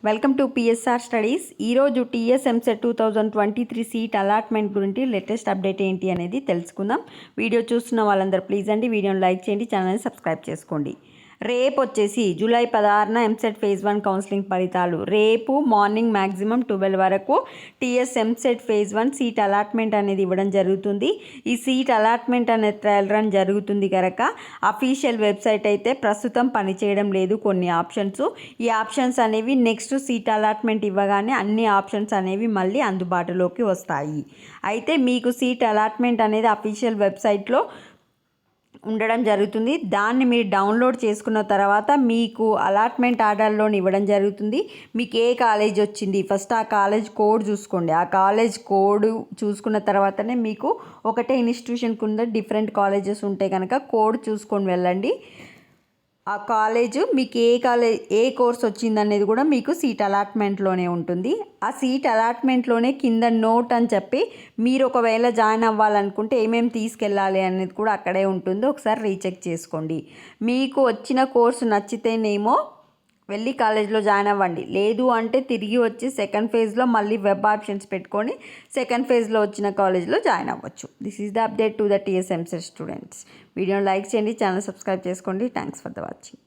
Welcome to PSR studies. ఈరోజు TS EAMCET 2023 seat allotment గురించి latest update ఏంటి అనేది తెలుసుకుందాం. వీడియో చూస్తున్న వాళ్ళందరూ ప్లీజ్ అండి వీడియోని లైక్ చేయండి, ఛానల్ని సబ్స్క్రైబ్ చేసుకోండి. రేపు వచ్చేసి జూలై 16న ఎంసెట్ ఫేజ్ 1 కౌన్సిలింగ్ ఫలితాలు. రేపు మార్నింగ్ మ్యాక్సిమం 12 వరకు ఎంసెట్ ఫేజ్ 1 సీట్ అలాట్మెంట్ అనేది ఇవ్వడం జరుగుతుంది. ఈ సీట్ అలాట్మెంట్ అనేది ట్రయల్ రన్ జరుగుతుంది కనుక అఫీషియల్ వెబ్సైట్ అయితే ప్రస్తుతం పనిచేయడం లేదు. కొన్ని ఆప్షన్స్, ఈ ఆప్షన్స్ అనేవి నెక్స్ట్ సీట్ అలాట్మెంట్ ఇవ్వగానే అన్ని ఆప్షన్స్ అనేవి మళ్ళీ అందుబాటులోకి వస్తాయి. అయితే మీకు సీట్ అలాట్మెంట్ అనేది అఫీషియల్ వెబ్సైట్లో ఉండడం జరుగుతుంది. దాన్ని మీరు డౌన్లోడ్ చేసుకున్న తర్వాత మీకు అలాట్మెంట్ ఆర్డర్లోని ఇవ్వడం జరుగుతుంది. మీకు ఏ కాలేజ్ వచ్చింది ఫస్ట్ ఆ కాలేజ్ కోడ్ చూసుకోండి. ఆ కాలేజ్ కోడ్ చూసుకున్న తర్వాతనే మీకు ఒకటే ఇన్స్టిట్యూషన్ కింద డిఫరెంట్ కాలేజెస్ ఉంటే కనుక కోడ్ చూసుకొని వెళ్ళండి. ఆ కాలేజ్ మీకు ఏ కోర్స్ వచ్చిందనేది కూడా మీకు సీట్ అలాట్మెంట్లోనే ఉంటుంది. ఆ సీట్ అలాట్మెంట్లోనే కింద నోట్ అని చెప్పి మీరు ఒకవేళ జాయిన్ అవ్వాలనుకుంటే ఏమేమి తీసుకెళ్ళాలి అనేది కూడా అక్కడే ఉంటుంది. ఒకసారి రీచెక్ చేసుకోండి. మీకు వచ్చిన కోర్సు నచ్చితేనేమో వెళ్ళి కాలేజ్లో జాయిన్ అవ్వండి. లేదు అంటే తిరిగి వచ్చి సెకండ్ ఫేజ్లో మళ్ళీ వెబ్ ఆప్షన్స్ పెట్టుకొని సెకండ్ ఫేజ్లో వచ్చిన కాలేజ్లో జాయిన్ అవ్వచ్చు. This is the update to the TS EAMCET students. వీడియోని లైక్ చేయండి, ఛానల్ సబ్స్క్రైబ్ చేసుకోండి. Thanks for the watching.